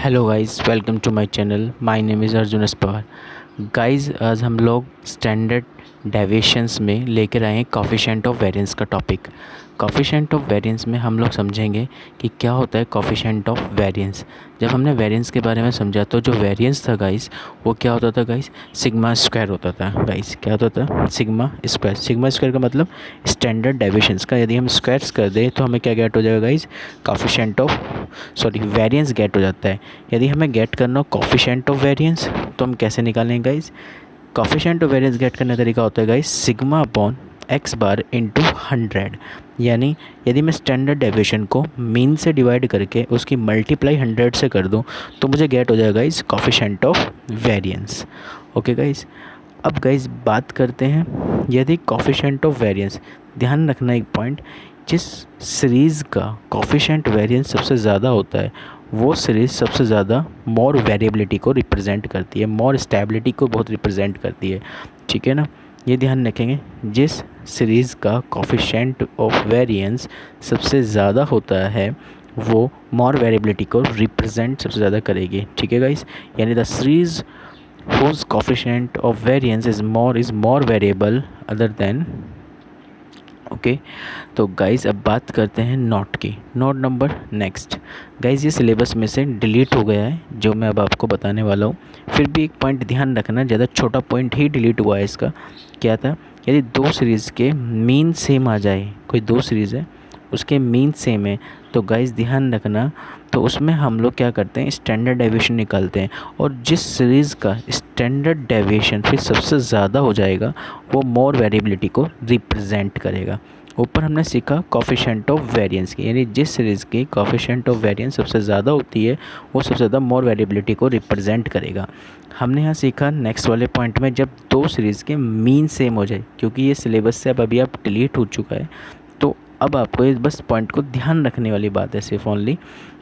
Hello guys, welcome to my channel. My name is Arjun Pawar. Guys, आज हम लोग standard deviations में लेकर आए हैं कोफिशिएंट ऑफ वेरिएंस का टॉपिक। कोफिशिएंट ऑफ वेरिएंस में हम लोग समझेंगे कि क्या होता है कोफिशिएंट ऑफ वेरिएंस। जब हमने वेरिएंस के बारे में समझा तो जो वेरिएंस था गाइस, वो क्या होता था गाइस, सिग्मा स्क्वायर होता था। गाइस क्या होता था, सिग्मा स्क्वायर। सिग्मा स्क्वायर का मतलब स्टैंडर्ड डेविएशंस का यदि हम स्क्वायर्स कर दें तो हमें क्या गेट हो जाएगा guys, coefficient of variance get हो जाता है। यदि हमें गेट करना हो कोफिशिएंट ऑफ वेरिएंस तो हम कैसे निकालेंगे guys. Coefficient of variance get करने का तरीका होता है guys, sigma upon x bar into 100। यानी यदि मैं स्टैंडर्ड डेविएशन को मीन से डिवाइड करके उसकी मल्टीप्लाई 100 से कर दूं तो मुझे गेट हो जाएगा guys coefficient of variance. Okay guys, अब गाइस बात करते हैं यदि कोफिशिएंट ऑफ वेरिएंस। ध्यान रखना एक पॉइंट, जिस सीरीज़ का कोफिशिएंट वेरिएंस सबसे ज़्यादा होता है वो सीरीज़ सबसे ज़्यादा मोर वेरिएबिलिटी को रिप्रेजेंट करती है, मोर स्टेबिलिटी को बहुत रिप्रेजेंट करती है। ठीक है ना, ये ध्यान रखेंगे। जिस सीरीज़ का कोफिशिएंट ऑफ वेरिएंस सबसे ज़्यादा होता है वो मोर वेरिएबिलिटी को रिप्रेजेंट सबसे ज़्यादा करेगी। ठीक है गाइस, यानी the series whose coefficient of variance is more variable other than। Okay, तो गाइज़ अब बात करते हैं नोट की। Note number next. गाइज़ ये सिलेबस में से डिलीट हो गया है जो मैं अब आपको बताने वाला हूँ, फिर भी एक पॉइंट ध्यान रखना, ज़्यादा छोटा पॉइंट ही डिलीट हुआ है इसका। क्या था, यदि दो सीरीज़ के मीन सेम आ जाए, कोई दो सीरीज़ है उसके मीन सेम है तो गाइज़ ध्यान रखना, तो उसमें हम लोग क्या करते हैं, स्टैंडर्ड डेविएशन निकालते हैं। और जिस सीरीज़ का स्टैंडर्ड डेविएशन फिर सबसे ज़्यादा हो जाएगा वो मोर वेरिएबिलिटी को रिप्रेजेंट करेगा। ऊपर हमने सीखा कोफिशिएंट ऑफ वेरिएंस की, यानी जिस सीरीज़ की कोफिशिएंट ऑफ वेरिएंस सबसे ज़्यादा होती है वो सबसे ज़्यादा मोर वेरिएबिलिटी को रिप्रेजेंट करेगा। हमने यहाँ सीखा नेक्स्ट वाले पॉइंट में, जब दो सीरीज़ के मीन सेम हो जाए, क्योंकि ये सिलेबस से अब अभी आप डिलीट हो चुका है, तो अब आपको इस बस पॉइंट को ध्यान रखने वाली बात है सिर्फ ओनली,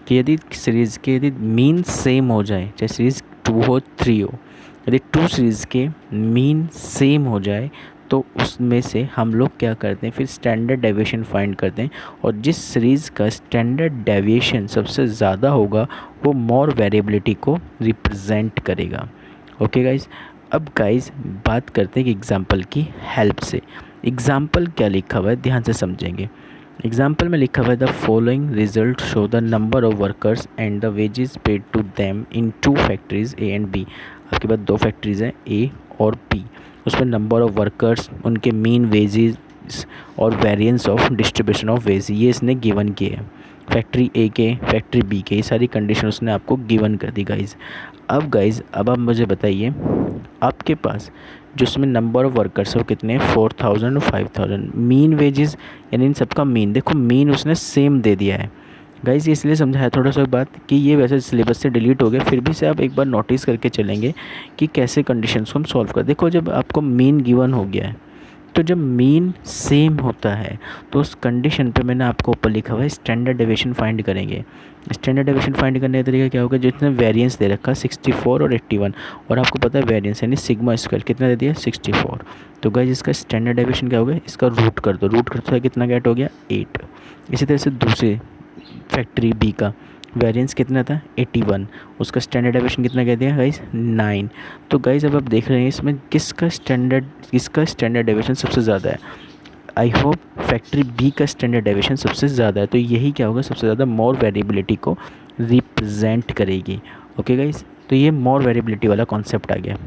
कि यदि सीरीज़ के यदि मीन सेम हो जाए, चाहे सीरीज़ 2 हो 3 हो, यदि टू सीरीज़ के मीन सेम हो जाए तो उसमें से हम लोग क्या करते हैं, फिर स्टैंडर्ड डेविएशन फाइंड करते हैं। और जिस सीरीज़ का स्टैंडर्ड डेविएशन सबसे ज़्यादा होगा वो मोर वेरिएबिलिटी को रिप्रेजेंट करेगा। ओके गाइज़, अब गाइज़ बात करते हैं कि एग्ज़ाम्पल की हेल्प से। एग्ज़ाम्पल क्या लिखा हुआ है ध्यान से समझेंगे। एग्जाम्पल में लिखा हुआ है, the following result show the number of workers and the wages paid to them in two factories A and B. आपके पास दो फैक्ट्रीज हैं ए और बी, उसमें नंबर ऑफ वर्कर्स, उनके मीन वेजेस और variance of distribution of wage ये इसने गिवन किए हैं। फैक्ट्री ए के, फैक्ट्री बी के, ये सारी कंडीशन उसने आपको गिवन कर दी गाइज़। अब गाइज़ अब आप मुझे बताइए, आपके पास जो उसमें नंबर ऑफ़ वर्कर्स है वो कितने हैं, 4000 और 5000। मीन वेजेस यानी इन सबका मीन, देखो मीन उसने सेम दे दिया है गाइज़। इसलिए समझाया थोड़ा सा बात कि ये वैसे सिलेबस से डिलीट हो गया, फिर भी से आप एक बार नोटिस करके चलेंगे कि कैसे कंडीशंस को हम सॉल्व कर। देखो जब आपको मीन गिवन हो गया है तो जब मीन सेम होता है तो उस कंडीशन पे मैंने आपको ऊपर लिखा हुआ है स्टैंडर्ड डेविएशन फाइंड करेंगे। स्टैंडर्ड डेविएशन फाइंड करने का तरीका क्या होगा, जितने वेरिएंस दे रखा 64 और 81, और आपको पता है वेरिएंस यानी सिग्मा स्क्वायर कितना दे दिया 64। तो गाइस इसका स्टैंडर्ड डेविएशन क्या होगा, इसका रूट कर दो, रूट करते हुए कितना गेट हो गया 8। इसी तरह से दूसरे फैक्ट्री बी का वेरिएंस कितना था 81, उसका स्टैंडर्ड डेविएशन कितना कह दिया गाइस 9। तो गाइस अब आप देख रहे हैं इसमें किसका स्टैंडर्ड डेविएशन सबसे ज़्यादा है। आई होप फैक्ट्री बी का स्टैंडर्ड डेविएशन सबसे ज़्यादा है, तो यही क्या होगा, सबसे ज़्यादा मोर वेरिएबिलिटी को रिप्रेजेंट करेगी। ओके गाइस, तो ये मोर वेरिएबिलिटी वाला कॉन्सेप्ट आ गया।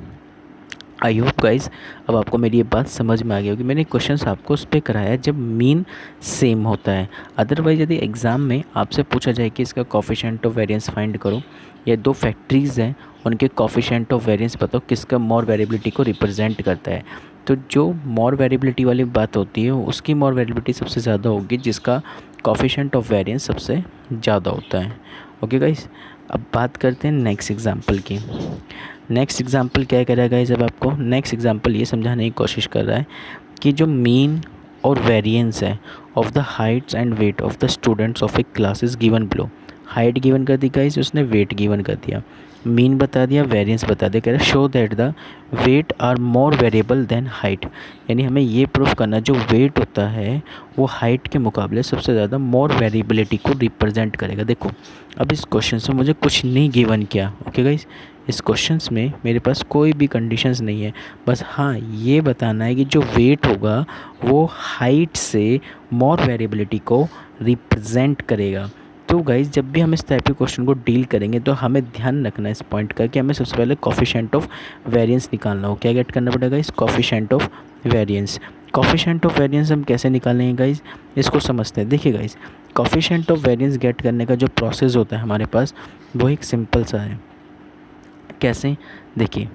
आई होप गाइस अब आपको मेरी ये बात समझ में आ गई होगी। मैंने क्वेश्चंस आपको उस पर कराया जब मीन सेम होता है। अदरवाइज यदि एग्ज़ाम में आपसे पूछा जाए कि इसका कोफिशिएंट ऑफ वेरिएंस फाइंड करो, या दो फैक्ट्रीज़ हैं उनके कोफिशिएंट ऑफ वेरिएंस बताओ किसका मोर वेरिएबिलिटी को रिप्रेजेंट करता है, तो जो मोर वेरिएबिलिटी वाली बात होती है उसकी मोर वेरिएबिलिटी सबसे ज़्यादा होगी जिसका कोफिशिएंट ऑफ वेरिएंस सबसे ज़्यादा होता है। ओके गाइस, अब बात करते हैं नेक्स्ट एग्जांपल की। नेक्स्ट एग्जांपल क्या कह रहा है गाइस, अब आपको नेक्स्ट एग्जांपल ये समझाने की कोशिश कर रहा है कि जो मीन और वेरिएंस है of the Heights and weight of the students of A class is given below. Height given कर दी गाइस, उसने वेट गिवन कर दिया, मीन बता दिया, वेरिएंस बता दिया। कह रहा है show that the weight are more variable than height, यानी हमें ये प्रूफ करना जो वेट होता है वो हाइट के मुकाबले सबसे ज़्यादा मोर वेरिएबिलिटी को रिप्रेजेंट करेगा। देखो अब इस क्वेश्चन से मुझे कुछ नहीं गिवन किया, ओके गाइस, इस क्वेश्चंस में मेरे पास कोई भी कंडीशंस नहीं है, बस हाँ ये बताना है कि जो वेट होगा वो हाइट से मोर वेरिएबिलिटी को रिप्रेजेंट करेगा। तो गाइज जब भी हम इस टाइप के क्वेश्चन को डील करेंगे तो हमें ध्यान रखना है इस पॉइंट का कि हमें सबसे पहले कोफिशिएंट ऑफ वेरिएंस निकालना हो। क्या गेट करना पड़ेगा इस coefficient of variance. Coefficient of variance हम कैसे निकालेंगे गाइज, इसको समझते हैं। देखिए guys coefficient of variance get करने का जो प्रोसेस होता है हमारे पास वो एक सिंपल सा है। कैसे, देखिए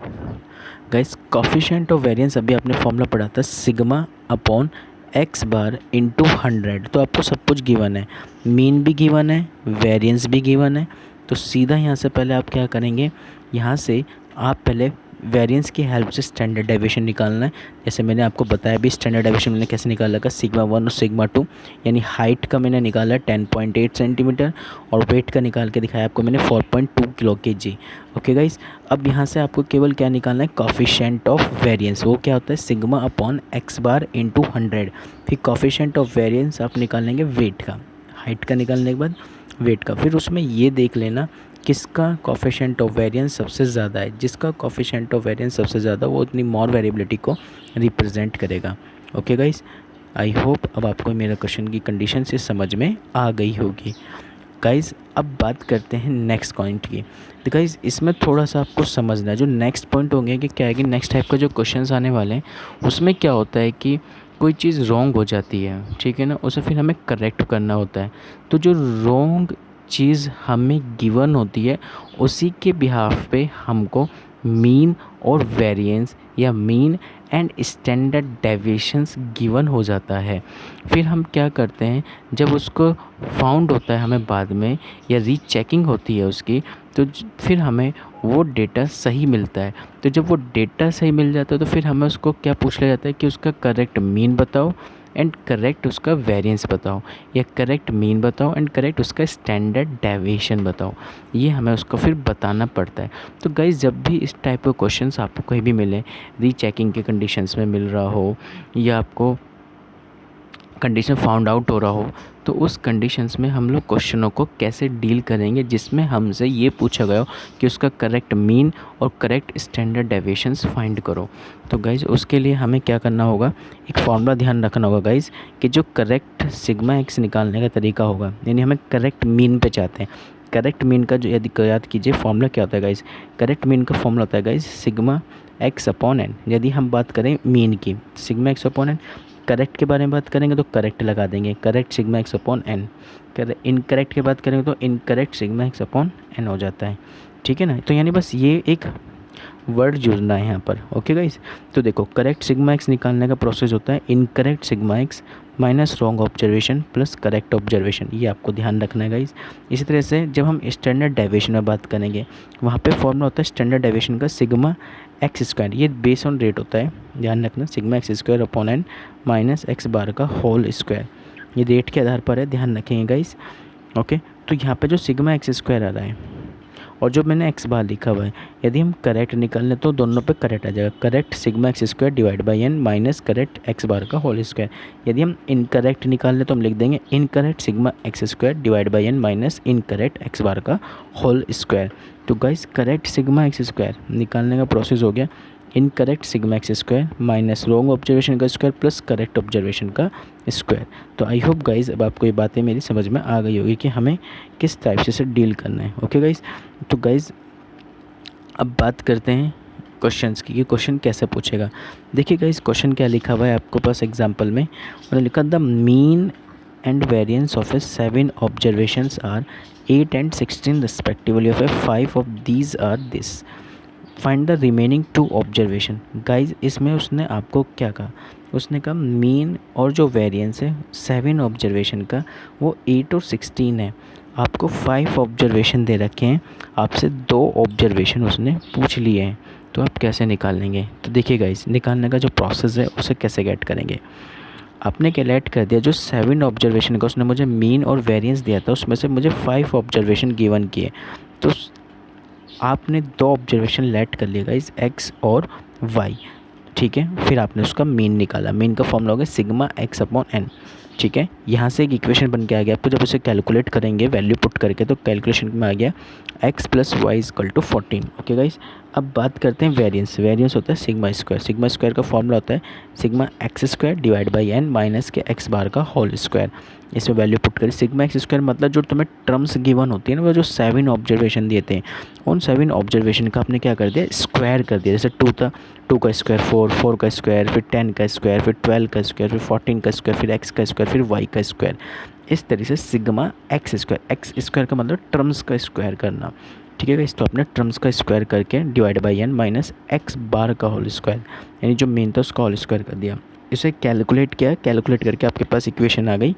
गाइस कोफिशिएंट ऑफ वेरिएंस अभी आपने फॉर्मूला पढ़ा था sigma upon x bar into 100। तो आपको सब कुछ गिवन है, मीन भी गिवन है, वेरिएंस भी गिवन है। तो सीधा यहाँ से पहले आप क्या करेंगे, यहाँ से आप पहले वेरिएंस की हेल्प से स्टैंडर्ड डेविएशन निकालना है। जैसे मैंने आपको बताया भी स्टैंडर्ड डेविएशन मैंने कैसे निकाला था, सिग्मा 1 और सिग्मा 2, यानी हाइट का मैंने निकाला 10.8 सेंटीमीटर और वेट का निकाल के दिखाया आपको मैंने 4.2 किलो केजी। ओके गाइस, अब यहाँ से आपको केवल क्या निकालना है, कोफिशिएंट ऑफ वेरिएंस। वो क्या होता है sigma upon x bar into 100। फिर कोफिशिएंट ऑफ वेरिएंस आप निकालेंगे वेट का, हाइट का निकालने के बाद वेट का। फिर उसमें ये देख लेना किसका कोफिशिएंट ऑफ वेरिएंस सबसे ज़्यादा है, जिसका कोफिशिएंट ऑफ वेरिएंस सबसे ज़्यादा वो उतनी मोर वेरिएबिलिटी को रिप्रेजेंट करेगा। ओके गाइस, आई होप अब आपको मेरा क्वेश्चन की कंडीशन से समझ में आ गई होगी। गाइस अब बात करते हैं नेक्स्ट पॉइंट की। तो गाइस इसमें थोड़ा सा आपको समझना है, जो नेक्स्ट पॉइंट होंगे कि क्या है कि नेक्स्ट टाइप का जो क्वेश्चंस आने वाले हैं उसमें क्या होता है कि कोई चीज़ रॉन्ग हो जाती है, ठीक है ना, उसे फिर हमें करेक्ट करना होता है। तो जो रॉन्ग चीज़ हमें गिवन होती है उसी के बिहाफ पे हमको मीन और वेरिएंस या mean and standard deviations given हो जाता है। फिर हम क्या करते हैं, जब उसको फाउंड होता है हमें बाद में या रीचेकिंग होती है उसकी, तो फिर हमें वो डेटा सही मिलता है। तो जब वो डेटा सही मिल जाता है तो फिर हमें उसको क्या पूछ लिया जाता है कि उसका करेक्ट मीन बताओ एंड करेक्ट उसका वेरिएंस बताओ, या करेक्ट मीन बताओ एंड करेक्ट उसका स्टैंडर्ड डेविएशन बताओ। ये हमें उसको फिर बताना पड़ता है। तो गाइस जब भी इस टाइप के क्वेश्चंस आपको कहीं भी मिले, रीचेकिंग के कंडीशंस में मिल रहा हो या आपको कंडीशन फाउंड आउट हो रहा हो, तो उस कंडीशंस में हम लोग क्वेश्चनों को कैसे डील करेंगे जिसमें हमसे ये पूछा गया हो कि उसका करेक्ट मीन और करेक्ट स्टैंडर्ड डेविएशंस फाइंड करो। तो गाइज़ उसके लिए हमें क्या करना होगा, एक फॉर्मूला ध्यान रखना होगा गाइज़ कि जो करेक्ट सिग्मा एक्स निकालने का तरीका होगा, यानी हमें करेक्ट मीन पे चाहते हैं। करेक्ट मीन का जो यदि याद कीजिए फॉर्मूला क्या होता है गाइज़, करेक्ट मीन का फॉर्मूला होता है guys sigma x upon n. यदि हम बात करें मीन की, sigma x upon n. Correct के बारे में बात करेंगे तो करेक्ट लगा देंगे, correct sigma x upon n. Incorrect की बात करेंगे तो incorrect sigma x upon n हो जाता है, ठीक है ना। तो यानी बस ये एक वर्ड जुड़ना है यहाँ पर। ओके गाइस, तो देखो करेक्ट सिग्मा एक्स निकालने का प्रोसेस होता है incorrect sigma x minus wrong observation plus correct observation, ये आपको ध्यान रखना है गाइस। इसी तरह से जब हम स्टैंडर्ड डेविएशन में बात करेंगे, वहाँ पे फॉर्मूला होता है स्टैंडर्ड डेविएशन का सिग्मा एक्स स्क्वायर, ये बेस ऑन रेट होता है, ध्यान रखना, sigma x square upon n minus x bar का होल स्क्वायर, ये रेट के आधार पर है, ध्यान रखेंगे गाइस। ओके, तो यहाँ पे जो सिग्मा एक्स स्क्वायर आ रहा है और जो मैंने एक्स बार लिखा हुआ है, यदि हम करेक्ट निकाल लें तो दोनों पे करेक्ट आ जाएगा, correct sigma x square divide by n minus correct x bar का होल स्क्वायर। यदि हम इनकरेक्ट निकाल लें तो हम लिख देंगे incorrect sigma x square divide by n minus incorrect x bar का होल स्क्वायर। तो guys correct sigma x square निकालने का प्रोसेस हो गया incorrect sigma x square minus wrong observation का स्क्वायर प्लस करेक्ट ऑब्जर्वेशन का स्क्वायर। तो I hope guys अब आपको ये बातें मेरी समझ में आ गई होगी कि हमें किस टाइप से डील करना है। ओके गाइज, तो गाइज अब बात करते हैं क्वेश्चंस की कि क्वेश्चन कैसे पूछेगा। देखिए गाइज क्वेश्चन क्या लिखा हुआ है आपको पास एग्जाम्पल में, उन्होंने लिखा the mean and variance of a 7 observations are 8 and 16 respectively of a 5 of these are this, find the remaining 2 observation. Guys इसमें उसने आपको क्या कहा, उसने कहा मीन और जो वेरिएंस है 7 ऑब्जर्वेशन का वो 8 और 16 है, आपको 5 ऑब्जर्वेशन दे रखे हैं, आपसे 2 ऑब्जर्वेशन उसने पूछ लिए हैं, तो आप कैसे निकाल लेंगे। तो देखिए गाइज निकालने का जो प्रोसेस है उसे कैसे गेट करेंगे। आपने कैलकुलेट कर दिया, जो 7 ऑब्जर्वेशन का उसने मुझे मीन और वेरिएंस दिया था, उसमें से मुझे 5 ऑब्जर्वेशन गिवन किए। तो आपने 2 ऑब्जर्वेशन लेट कर लिया गाइस, एक्स और वाई, ठीक है। फिर आपने उसका मीन निकाला, मीन का फॉर्मूला हो गया सिग्मा एक्स अपॉन एन, ठीक है। यहाँ से एक इक्वेशन बन के आ गया आपको, जब उसे कैलकुलेट करेंगे वैल्यू पुट करके तो कैलकुलेशन में आ गया x plus y is equal to 14। Okay guys, अब बात करते हैं वेरिएंस। वेरिएंस होता है सिग्मा स्क्वायर। सिग्मा स्क्वायर का फॉर्मूला होता है sigma x square divide by n minus के एक्स बार का होल स्क्वायर। इसमें वैल्यू पुट करें, सिग्मा एक्स स्क्वायर मतलब जो तुम्हें टर्म्स गिवन होती है ना, वो जो 7 ऑब्जर्वेशन दिए थे, उन 7 ऑब्जर्वेशन का आपने क्या कर दिया, स्क्वायर कर दिया। जैसे 2 था, 2 का स्क्वायर 4, 4 का स्क्वायर, फिर 10 का स्क्वायर, फिर 12 का स्क्वायर, फिर 14 का स्क्वायर, फिर एक्स का स्क्वायर, फिर वाई का स्क्वायर। इस तरीके से sigma x square, x square का मतलब टर्म्स का स्क्वायर करना, ठीक है। इस तो आपने टर्म्स का स्क्वायर करके divide by n minus x bar का होल स्क्वायर, यानी जो मेन था उसका होल स्क्वायर कर दिया। इसे कैलकुलेट किया, कैलकुलेट करके आपके पास इक्वेशन आ गई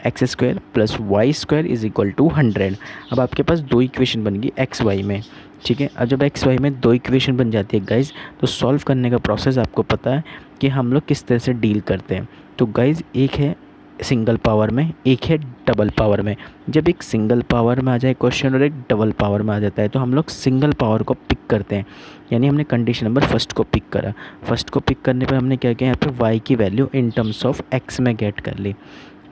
x square plus y square is equal to 100। अब आपके पास 2 इक्वेशन बन गई एक्स वाई में, ठीक है। अब जब एक्स वाई में 2 इक्वेशन बन जाती है गाइज, तो सॉल्व करने का प्रोसेस आपको पता है कि हम लोग किस तरह से डील करते हैं। तो गाइज एक है सिंगल पावर में, एक है डबल पावर में। जब एक सिंगल पावर में आ जाए क्वेश्चन और एक डबल पावर में आ जाता है, तो हम लोग सिंगल पावर को पिक करते हैं। यानी हमने कंडीशन नंबर फर्स्ट को पिक करा, फर्स्ट को पिक करने पर हमने क्या किया, यहाँ पे वाई की value in terms of x में गेट कर ली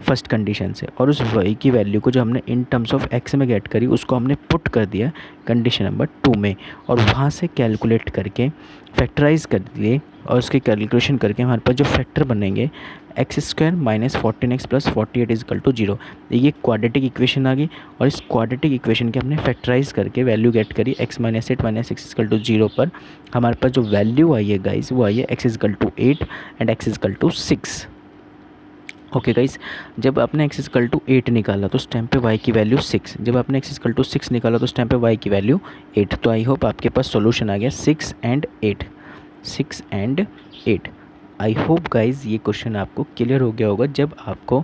फर्स्ट कंडीशन से, और उस वाई की वैल्यू को जो हमने इन टर्म्स ऑफ एक्स में गेट करी उसको हमने पुट कर दिया कंडीशन नंबर 2 में, और वहाँ से कैलकुलेट करके फैक्टराइज कर दिए, और उसके कैलकुलेशन करके हमारे पास जो फैक्टर बनेंगे x square minus 14x plus 48 is equal to 0। ये क्वाड्रेटिक इक्वेशन आ गई, और इस क्वाड्रेटिक इक्वेशन के हमने फैक्टराइज करके वैल्यू गेट करी x minus 8 minus 6 is equal to 0 पर। हमारे पास जो वैल्यू आई है गाइस वो आई है x is equal to 8 and x is equal to 6। Okay guys, जब आपने x इजकल टू 8 निकाला तो उस टाइम पे y की वैल्यू 6, जब आपने x इजकल टू 6 निकाला तो उस टाइम पे y की वैल्यू 8। तो आई होप आपके पास सॉल्यूशन आ गया 6 and 8, 6 and 8। I hope guys ये क्वेश्चन आपको क्लियर हो गया होगा। जब आपको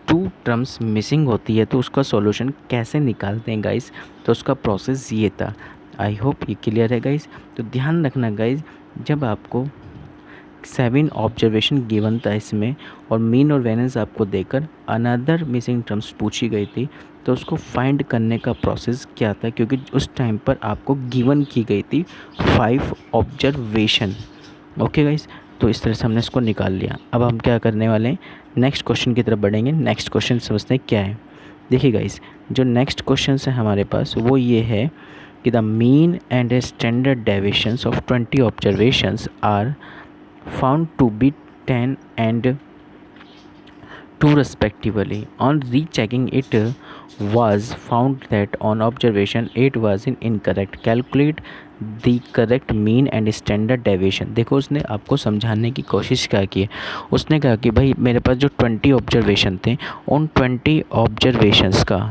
2 टर्म्स मिसिंग होती है तो उसका सॉल्यूशन कैसे निकालते हैं गाइज, तो उसका प्रोसेस ये था। आई होप ये क्लियर है गाइज। तो ध्यान रखना गाइज, जब आपको 7 ऑब्जर्वेशन गिवन था इसमें, और मीन और वेरिएंस आपको देकर अनदर मिसिंग टर्म्स पूछी गई थी, तो उसको फाइंड करने का प्रोसेस क्या था, क्योंकि उस टाइम पर आपको गिवन की गई थी 5 ऑब्जर्वेशन। ओके गाइस, तो इस तरह से हमने इसको निकाल लिया। अब हम क्या करने वाले हैं, नेक्स्ट क्वेश्चन की तरफ बढ़ेंगे। नेक्स्ट क्वेश्चन समझते हैं क्या है। देखिए गाइस, जो नेक्स्ट क्वेश्चन है हमारे पास वो ये है कि the mean and standard deviations of 20 observations are found to be 10 and 2 respectively. On rechecking it was found that on observation 8 was incorrect. Calculate the correct mean and standard deviation. देखो उसने आपको समझाने की कोशिश क्या की है, उसने कहा कि भाई मेरे पास जो 20 ऑब्जर्वेशन थे, उन 20 ऑब्जर्वेशंस का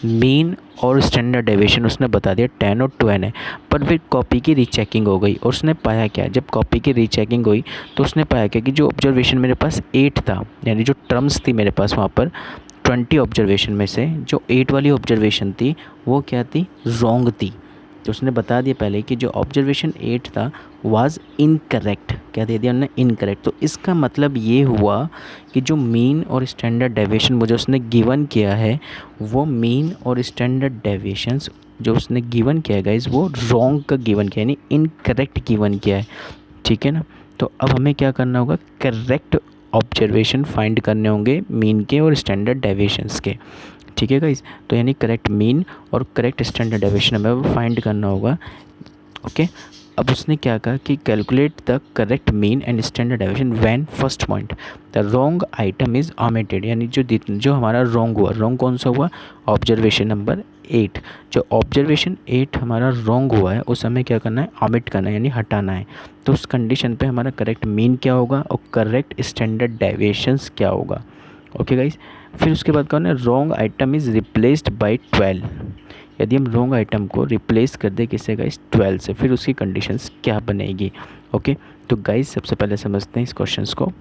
मीन और स्टैंडर्ड डेविएशन उसने बता दिया 10 और 12 है। पर फिर कॉपी की रीचेकिंग हो गई और उसने पाया क्या, जब कॉपी की रीचेकिंग हुई तो उसने पाया क्या कि जो ऑब्जर्वेशन मेरे पास 8 था, यानी जो टर्म्स थी मेरे पास वहाँ पर 20 ऑब्जर्वेशन में से जो 8 वाली ऑब्जर्वेशन थी वो क्या थी, रॉन्ग थी। तो उसने बता दिया पहले कि जो ऑब्जर्वेशन 8 था वाज इनकरेक्ट। क्या दे दिया उन्होंने, इनकरेक्ट। तो इसका मतलब ये हुआ कि जो मीन और स्टैंडर्ड डेविएशन मुझे उसने गिवन किया है, वो मीन और स्टैंडर्ड डेविएशंस जो उसने गिवन किया है गाइस, वो रॉन्ग का गिवन किया है, यानी इनकरेक्ट गिवन किया है, ठीक है ना। तो अब हमें क्या करना होगा, करेक्ट ऑब्जर्वेशन फाइंड करने होंगे मीन के और स्टैंडर्ड डेविएशंस के, ठीक है गाइस। तो यानी करेक्ट मीन और करेक्ट स्टैंडर्ड डेविएशन हमें वो फाइंड करना होगा। ओके, अब उसने क्या कहा कि calculate the correct mean and standard deviation when first point the wrong item is omitted, यानी जो हमारा रॉन्ग हुआ, रॉन्ग कौन सा हुआ, ऑब्जर्वेशन नंबर 8। जो ऑब्जर्वेशन 8 हमारा रॉन्ग हुआ है उस हमें क्या करना है, ओमिट करना है, यानी हटाना है। तो उस कंडीशन पे हमारा करेक्ट मीन क्या होगा और करेक्ट स्टैंडर्ड डेविएशंस क्या होगा। ओके गाइस, फिर उसके बाद कौन है, wrong item is replaced by 12। यदि हम रॉन्ग आइटम को रिप्लेस कर दे किससे गाइस, 12 से, फिर उसकी कंडीशंस क्या बनेगी। ओके, तो गाइस सबसे पहले समझते हैं इस क्वेश्चंस को।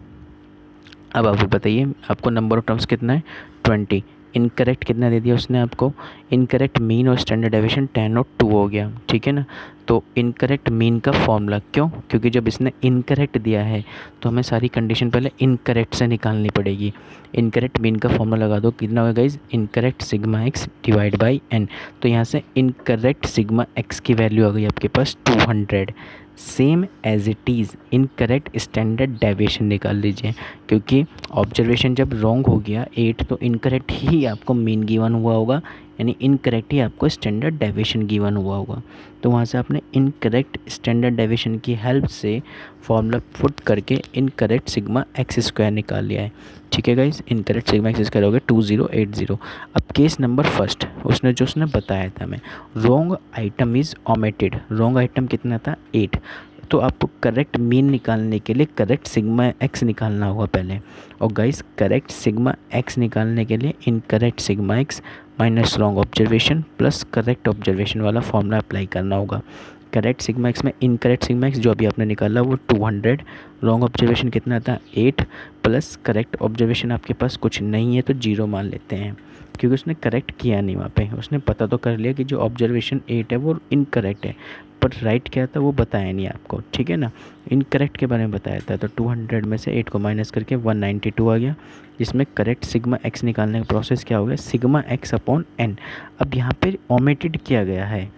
अब आप बताइए आपको नंबर ऑफ टर्म्स कितना है, 20। इनकरेक्ट कितना दे दिया उसने आपको, इनकरेक्ट मीन और स्टैंडर्ड डेविएशन 10 और 2 हो गया, ठीक है ना। तो इनकरेक्ट मीन का फॉर्मूला, क्यों, क्योंकि जब इसने इनकरेक्ट दिया है तो हमें सारी कंडीशन पहले इनकरेक्ट से निकालनी पड़ेगी। इनकरेक्ट मीन का फॉर्मूला लगा दो, कितना होगा guys, incorrect sigma x divide by n. तो यहाँ से इनकरेक्ट सिग्मा एक्स की वैल्यू आ गई आपके पास 200। Same as it is incorrect standard deviation निकाल लीजिए, क्योंकि ऑब्जर्वेशन जब रॉन्ग हो गया 8 तो इनकरेक्ट ही आपको मीन गिवन हुआ होगा, यानी इनकरेक्ट ही आपको स्टैंडर्ड डेविएशन गिवन हुआ होगा। तो वहाँ से आपने इनकरेक्ट स्टैंडर्ड डेविएशन की हेल्प से फॉर्मूला पुट करके इनकरेक्ट सिग्मा एक्स स्क्वायर निकाल लिया है, ठीक है guys. Incorrect sigma x square हो गया 2080। अब केस नंबर फर्स्ट, उसने बताया था हमें wrong item is omitted. Wrong item कितना था 8। तो आपको करेक्ट मीन निकालने के लिए करेक्ट सिग्मा एक्स निकालना होगा पहले। और गाइस करेक्ट सिग्मा एक्स निकालने के लिए incorrect sigma x minus wrong observation plus correct observation वाला फॉर्मूला अप्लाई करना होगा। करेक्ट सिग्मा एक्स में इनकरेक्ट सिग्मा एक्स जो अभी आपने निकाला वो 200, रॉन्ग ऑब्जर्वेशन कितना था 8 प्लस करेक्ट ऑब्जर्वेशन आपके पास कुछ नहीं है तो 0 मान लेते हैं, क्योंकि उसने करेक्ट किया नहीं वहाँ पे। उसने पता तो कर लिया कि जो ऑब्जर्वेशन 8 है वो इनकरेक्ट है, पर राइट क्या था वो बताया नहीं आपको, ठीक है ना। इनकरेक्ट के बारे में बताया था। तो 200 में से 8 को माइनस करके 192 आ गया, जिसमें करेक्ट सिग्मा एक्स निकालने का प्रोसेस क्या हो गया, सिग्मा एक्स अपॉन एन। अब यहाँ पे ओमिटेड किया गया है,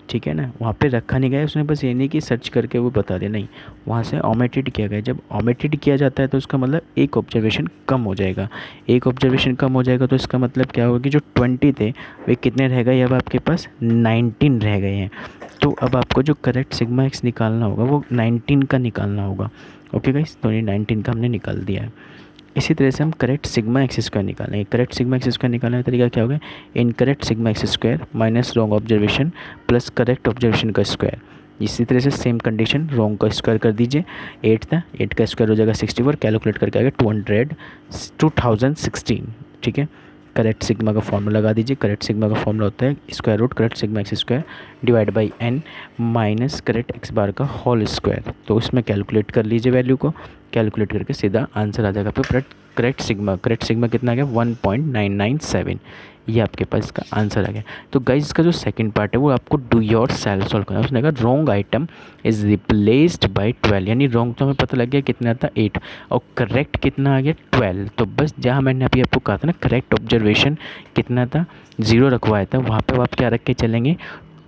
ठीक है ना, वहाँ पे रखा नहीं गया। उसने बस ये नहीं कि सर्च करके वो बता दिया, नहीं, वहाँ से ओमिटेड किया गया। जब ओमिटेड किया जाता है तो उसका मतलब एक ऑब्जर्वेशन कम हो जाएगा। एक ऑब्जर्वेशन कम हो जाएगा तो इसका मतलब क्या होगा कि जो 20 थे वे कितने रह गए, अब आपके पास 19 रह गए हैं। तो अब आपको जो करेक्ट सिग्मा एक्स निकालना होगा वो 19 का निकालना होगा। ओके गाइस, तो ये 19 का हमने निकाल दिया है। इसी तरह से हम करेक्ट सिग्मा एक्स स्क्वायर निकालेंगे। करेक्ट सिग्मा एक्स स्क्वायर निकालने का तरीका क्या होगा, incorrect sigma x square minus wrong observation plus correct observation का स्क्वायर। इसी तरह से सेम कंडीशन, रॉन्ग का स्क्वायर कर दीजिए, 8 था, 8 का स्क्वायर हो जाएगा 64, कैलकुलेट करके आएगा 2016, ठीक है। करेक्ट सिग्मा का फॉर्मूला लगा दीजिए। करेक्ट सिग्मा का फॉर्मूला होता है square root correct sigma x square divide by n minus correct x bar का होल स्क्वायर। तो उसमें कैलकुलेट कर लीजिए वैल्यू को, कैलकुलेट करके सीधा आंसर आ जाएगा आपको। करेक्ट सिग्मा कितना आ गया 1.997, ये आपके पास इसका आंसर आ गया। तो गाइज इसका जो सेकंड पार्ट है वो आपको डू योर सेल्फ सॉल्व करना है। उसने कहा wrong item is replaced by 12, यानी रॉन्ग तो हमें पता लग गया कितना था 8 और करेक्ट कितना आ गया 12। तो बस जहाँ मैंने अभी आपको कहा था ना करेक्ट ऑब्जर्वेशन कितना था 0 रखवाया था, वहाँ पे आप क्या रख के चलेंगे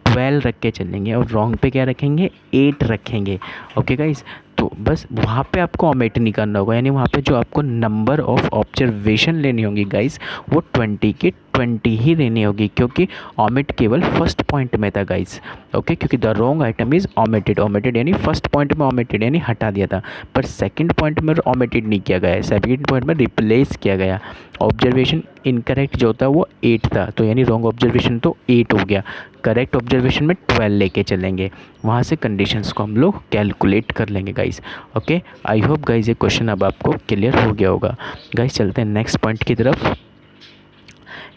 12 रख के चलेंगे, और रॉन्ग पे क्या रखेंगे 8 रखेंगे। ओके गाइज, तो बस वहाँ पे आपको ओमिट नहीं करना होगा, यानी वहाँ पे जो आपको नंबर ऑफ ऑब्जर्वेशन लेनी होगी गाइस वो 20 की 20 ही लेनी होगी, क्योंकि ओमिट केवल फर्स्ट पॉइंट में था गाइस। ओके, क्योंकि the wrong item is omitted यानी फर्स्ट पॉइंट में ओमिटेड यानी हटा दिया था, पर सेकंड पॉइंट में ओमिटेड नहीं किया गया है, सेकंड पॉइंट में रिप्लेस किया गया। ऑब्जर्वेशन इनकरेक्ट जो था वो 8 था, तो यानी रॉन्ग ऑब्जर्वेशन तो 8 हो गया। करेक्ट ऑब्जर्वेशन में 12 लेके चलेंगे, वहाँ से कंडीशंस को हम लोग कैलकुलेट कर लेंगे guys. Okay, I hope guys ये क्वेश्चन अब आपको क्लियर हो गया होगा। गाइस चलते हैं नेक्स्ट पॉइंट की तरफ।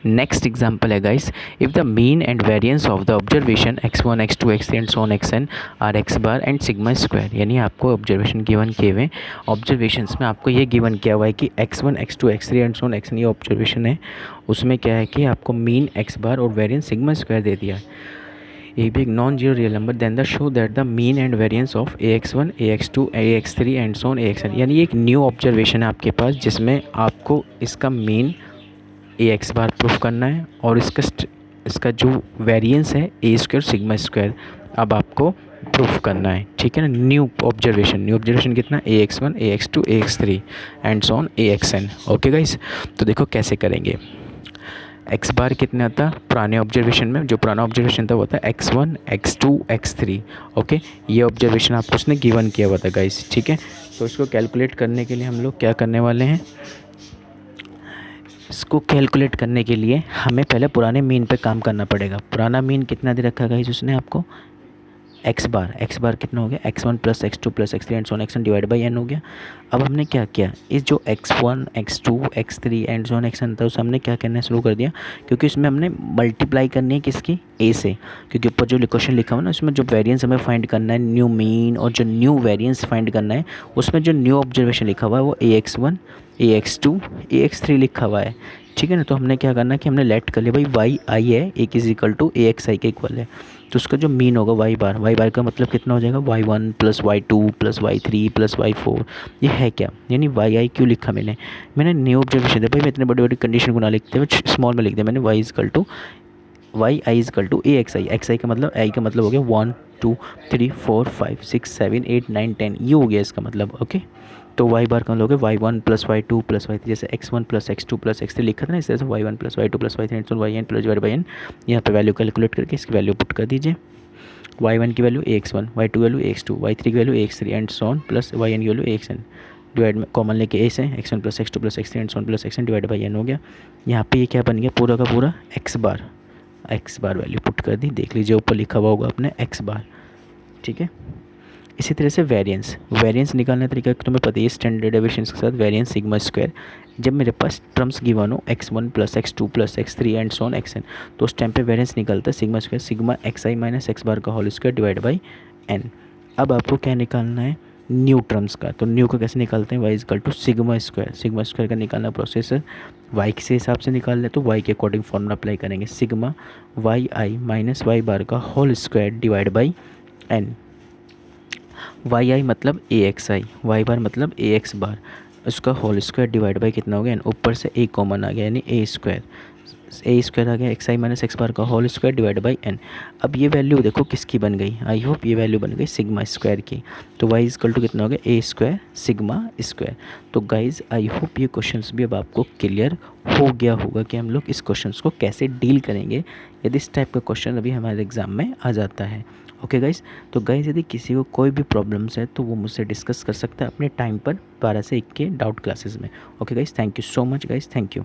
नेक्स्ट एग्जाम्पल है guys, if the mean and variance of the observation x1 x2 x3 and so on xn are x bar and sigma square, यानी आपको ऑब्जर्वेशन गिवन किए हुए, ऑब्जर्वेशंस में आपको ये गिवन किया हुआ है कि x1 x2 x3 and so on xn ये ऑब्जर्वेशन है, उसमें क्या है कि आपको मीन x बार और वेरिएंस सिग्मा स्क्वायर दे दिया है। ए भी एक non zero real number, then the show that the mean and variance of ax1 ax2 ax3 and so on axn, यानी एक न्यू ऑब्जर्वेशन है आपके पास जिसमें आपको इसका मीन ax बार प्रूफ करना है और इसका जो वेरिएंस है ए स्क्वायर सिग्मा स्क्वायर अब आपको प्रूफ करना है, ठीक है ना। न्यू ऑब्जर्वेशन कितना ax1 ax2 ax3 and so on axn। Okay guys, तो देखो कैसे करेंगे। एक्स बार कितना था पुराने ऑब्जर्वेशन में, जो पुराना ऑब्जर्वेशन था वो था x1 x2 x3। ओके, ये ऑब्जर्वेशन आपको उसने गिवन किया हुआ था गाइस, ठीक है। तो इसको कैलकुलेट करने के लिए हम लोग क्या करने वाले हैं, इसको कैलकुलेट करने के लिए हमें पहले पुराने मीन पे काम करना पड़ेगा। पुराना मीन कितना दे रखा गाइस उसने आपको, एक्स बार कितना हो गया x1 plus x2 plus x3 and so on xn divide by n हो गया। अब हमने क्या किया, इस जो x1 x2 x3 and so on xn था उसे हमने क्या करना शुरू कर दिया, क्योंकि इसमें हमने मल्टीप्लाई करनी है किसकी, a से, क्योंकि ऊपर जो क्वेश्चन लिखा हुआ ना उसमें जो वेरिएंस हमें फाइंड करना है न्यू मीन और जो न्यू वेरिएंस फाइंड करना है, उसमें जो न्यू ऑब्जर्वेशन लिखा हुआ है वो ax1 ax2 ax3 लिखा हुआ है, ठीक है ना। तो हमने क्या करना है कि हमने लेट कर लिया भाई वाई आई है एक is equal to a x i के इक्वल है, तो उसका जो मीन होगा वाई बार का मतलब कितना हो जाएगा y one plus y two plus y three plus y four. ये है क्या, यानी वाई आई क्यों लिखा मैंने न्यू ऑब्जर्वेशन दिया भाई, मैं इतने बड़ी बड़ी कंडीशन को ना लिखते हुए स्मॉल में लिख दिया मैंने y is equal to y i is equal to a x i का मतलब आई का मतलब हो गया 1 2 3 4 5 6 7 8 9 10, ये हो गया इसका मतलब। ओके, तो वाई बार का मतलब हो गया y one plus y two plus y three, जैसे x one plus x two plus x three लिखा था ना, इस तरह से y one plus y two plus y three and y n plus divide by n. यहाँ पे value calculate करके इसकी वैल्यू पुट कर दीजिए। वाई वन की value a x one, y two value a x two, y three की value a x three and so on plus y n की value a x n, divide में common लेके a से x one plus x two plus x three and so on plus x n divide by n हो गया। यहाँ पे ये क्या बन गया पूरा का पूरा एक्स बार वैल्यू पुट कर दी, देख लीजिए ऊपर लिखा हुआ होगा अपने एक्स बार। ठीक है, इसी तरह से वेरिएंस निकालने का तरीका तुम्हें पता ही है, स्टैंडर्ड डेविएशन के साथ वेरिएंस सिग्मा स्क्वायर। जब मेरे पास टर्म्स गिवन हो x one plus x two plus x three and so on x n, तो उस टाइम पे वेरिएंस निकलता है sigma square sigma x i minus x bar का whole square divide by n. अब आपको क्या निकालना है न्यू टर्म्स का, तो न्यू का कैसे निकालते हैं y is equal to sigma square का निकालना प्रोसेस है वाई के हिसाब से निकाल ले, तो वाई के अकॉर्डिंग फॉर्मूला अप्लाई करेंगे sigma y i minus y bar का whole square divide by n. Y i मतलब ए एक्स आई, वाई बार मतलब ए एक्स बार, उसका होल स्क्वायर डिवाइड बाई कितना हो गया एन, ऊपर से ए कॉमन आ गया यानी ए स्क्वायर आ गया x i minus x bar का whole square divide by n. अब ये वैल्यू देखो किसकी बन गई, आई होप ये वैल्यू बन गई सिग्मा स्क्वायर की, तो वाई इजकल टू कितना हो गया ए स्क्वायर सिग्मा स्क्वायर। तो गाइज आई होप ये क्वेश्चंस भी अब आपको क्लियर हो गया होगा कि हम लोग इस क्वेश्चंस को कैसे डील करेंगे यदि इस टाइप का क्वेश्चन अभी हमारे एग्ज़ाम में आ जाता है। ओके गाइज, तो गाइज यदि किसी को कोई भी प्रॉब्लम्स है तो वो मुझसे डिस्कस कर सकता है अपने टाइम पर 12 से 1 के डाउट क्लासेस में। Okay guys, thank you so much guys, thank you.